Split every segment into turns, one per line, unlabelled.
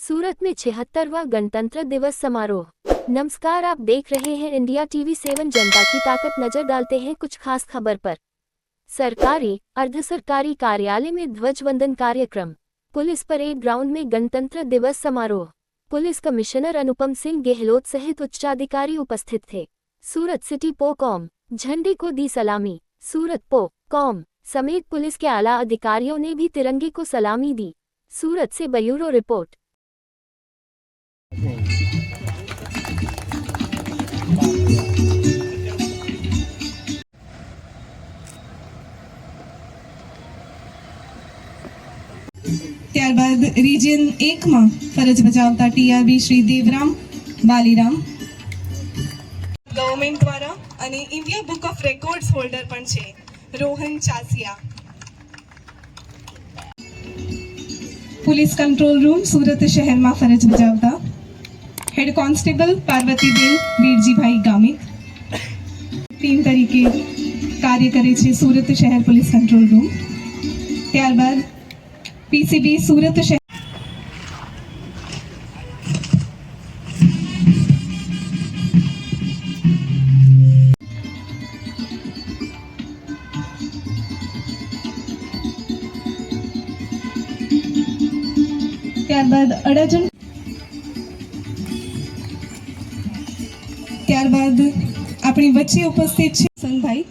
सूरत में 76वां गणतंत्र दिवस समारोह। नमस्कार, आप देख रहे हैं इंडिया टीवी 7 जनता की ताकत। नजर डालते हैं कुछ खास खबर पर। सरकारी अर्ध सरकारी कार्यालय में ध्वजवंदन कार्यक्रम। पुलिस परेड ग्राउंड में गणतंत्र दिवस समारोह। पुलिस कमिश्नर अनुपम सिंह गहलोत सहित उच्चाधिकारी उपस्थित थे। सूरत सिटी पो कॉम झंडे को दी सलामी। सूरत पो कॉम समेत पुलिस के आला अधिकारियों ने भी तिरंगे को सलामी दी। सूरत से ब्यूरो रिपोर्ट।
ત્યારબાદ રિજિયન 1 માં ફરજ બજાવતા ટીઆરબી શ્રી દેવરામ બાલીરામ ગવર્મેન્ટ દ્વારા અને India book of records holder પણ છે Rohan Chasiya. Police control room Surat શહેરમાં ફરજ બજાવતા head constable Parvatiben Virjibhai Gamit team તરીકે કાર્ય કરે છે સુરત શહેર પોલીસ કંટ્રોલ રૂમ। ત્યારબાદ पीसीबी सूरत शहर ત્યારબાદ અડાજણ ત્યારબાદ આપણી વચ્ચે ઉપસ્થિત છે સંભાઈ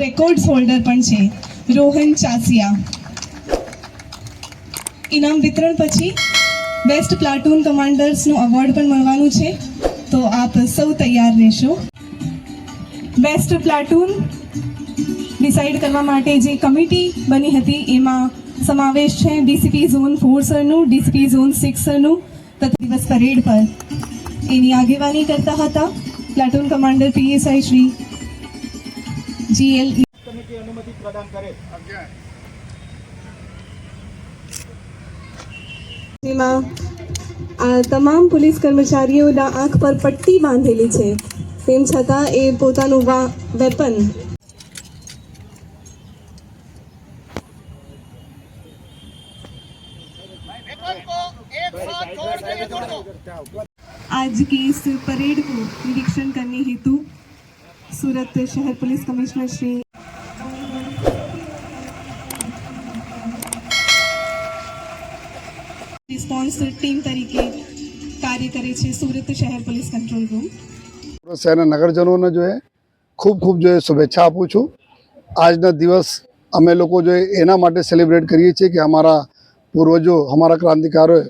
રેકોર્ડ્સ હોલ્ડર પણ છે રોહન ચાસિયા। ઇનામ વિતરણ પછી બેસ્ટ પ્લાટૂન કમાન્ડર્સનું અવોર્ડ પણ મળવાનું છે, તો આપ સૌ તૈયાર રહેશો। બેસ્ટ પ્લાટૂન ડિસાઇડ કરવા માટે જે કમિટી બની હતી એમાં સમાવેશ છે ડીસીપી ઝોન 4 સરનું, ડીસીપી ઝોન 6 સરનું તથા દિવસ પરેડ પર એની આગેવાની કરતા હતા platoon commander PSI Shri GL
committee अनुमति प्रदान करे।
જેમાં આ તમામ પોલીસ કર્મચારીઓના આંખ પર પટ્ટી બાંધેલી છે, તેમ છતાં એ પોતાનું વેપન आज की इस परेड को निरीक्षण करने हेतु सूरत शहर police commissioner Shri response team तरीके कार्य करे छे सूरत शहर पुलिस कंट्रोल रूम।
शहर नगरजनों जो है खूब जो है शुभेच्छा आपू छूँ। आजना दिवस अमे लोग जो है एना माटे सेलिब्रेट करीए छे कि हमारा पूर्वजों हमारा क्रांतिकारों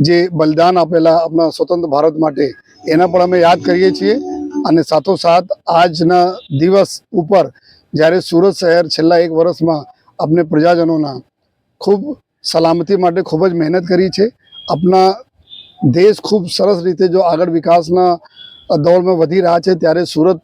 जे बलिदान आपेला अपना स्वतंत्र भारत माटे एना पर अमे याद करीए छीए। અને સાથોસાથ આજના દિવસ ઉપર જ્યારે સુરત શહેર છેલ્લા 1 વર્ષમાં આપણે પ્રજાજનોના ખૂબ સલામતી માટે ખૂબ જ મહેનત કરી છે। આપણા દેશ ખૂબ સરસ રીતે જો આગળ વિકાસના દોરમાં વધી રહ્યા છે ત્યારે સુરત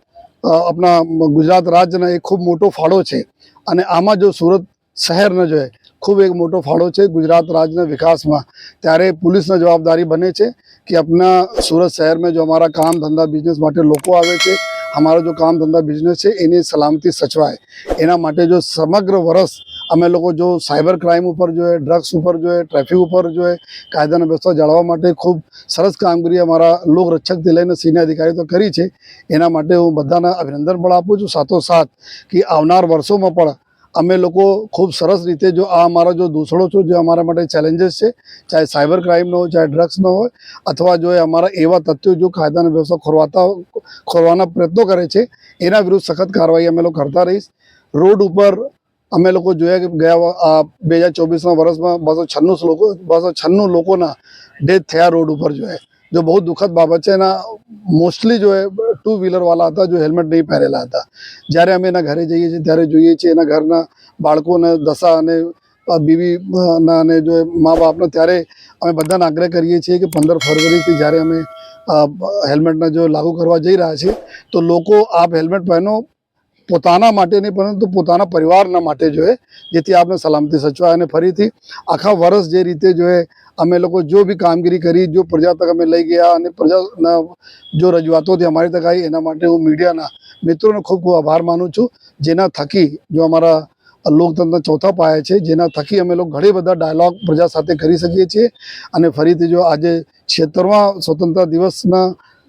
આપણા ગુજરાત રાજ્યનો એક ખૂબ મોટો ફાળો છે અને આમાં જો સુરત શહેરનો જો ખૂબ એક મોટો ફાળો છે ગુજરાત રાજ્યના વિકાસમાં। ત્યારે पुलिसની જવાબદારી બને છે कि अपना सूरत शहर में जो हमारा काम धंधा बिजनेस माटे लोग आवे छे, हमारा जो काम धंधा बिजनेस है एनी सलामती सचवाए एना माटे जो समग्र वर्ष अमे लोग जो साइबर क्राइम ऊपर जो है, ड्रग्स ऊपर जो है, ट्रैफिक ऊपर जो है कायदा व्यवस्था जाळवा माटे खूब सरस कामगीरी अमारा लोक रक्षक थी लईने सीनियर अधिकारी तो करी छे। एना माटे हूँ बधाने अभिनंदन पण आपું છું। સાથોસાથ कि आवनार वर्षों में पण अमे लोग खूब सरस रीते जो आ अमारा जो दूसरों छो जो अमारा माटे चैलेंजेस है, चाहे साइबर क्राइम नो हो, चाहे ड्रग्स नो हो, अथवा जो है अमारा एवा तथ्यों जो कायदा व्यवस्था खोरवाना प्रयत्नों करे छे एना विरुद्ध सख्त कार्रवाई अमे लोग करता रहीश। रोड ऊपर अमे लोग जो है गया 2024 वर्ष में 296 लोगों डेथ थया रोड ऊपर जो है, जो बहुत दुखद बाबत है। मोस्टली जो है 2 व्हीलर वाला था जो हेलमेट नहीं पहरेला था। જ્યારે અમે એના ઘરે જઈએ છીએ ત્યારે જોઈએ છીએ એના ઘરના બાળકોને દશા અને બીવી અને જો મા બાપને ત્યારે અમે બધાને આગ્રહ કરીએ છીએ કે 15 ફરવરીથી જ્યારે અમે હેલ્મેટને જો લાગુ કરવા જઈ રહ્યા છીએ તો લોકો આપ હેલ્મેટ પહેરો, પોતાના માટે નહીં પરંતુ પોતાના પરિવારના માટે જોઈએ, જેથી આપણે સલામતી સચવાય. અને ફરીથી આખા વર્ષ જે રીતે જોઈએ અમે લોકો જો બી કામગીરી કરી, જો પ્રજા તક અમે લઈ ગયા અને પ્રજાના જો રજૂઆતોથી અમારી તક આવી, એના માટે હું મીડિયાના મિત્રોનો ખૂબ ખૂબ આભાર માનું છું, જેના થકી જો અમારા લોકતંત્ર ચોથા પાયા છે, જેના થકી અમે લોકો ઘણી બધા ડાયલોગ પ્રજા સાથે કરી શકીએ છીએ. અને ફરીથી જો આજે 76મા સ્વતંત્રતા દિવસના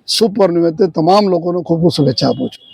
શુભ પર્વ નિમિત્તે તમામ લોકોને ખૂબ ખૂબ શુભેચ્છા આપું છું.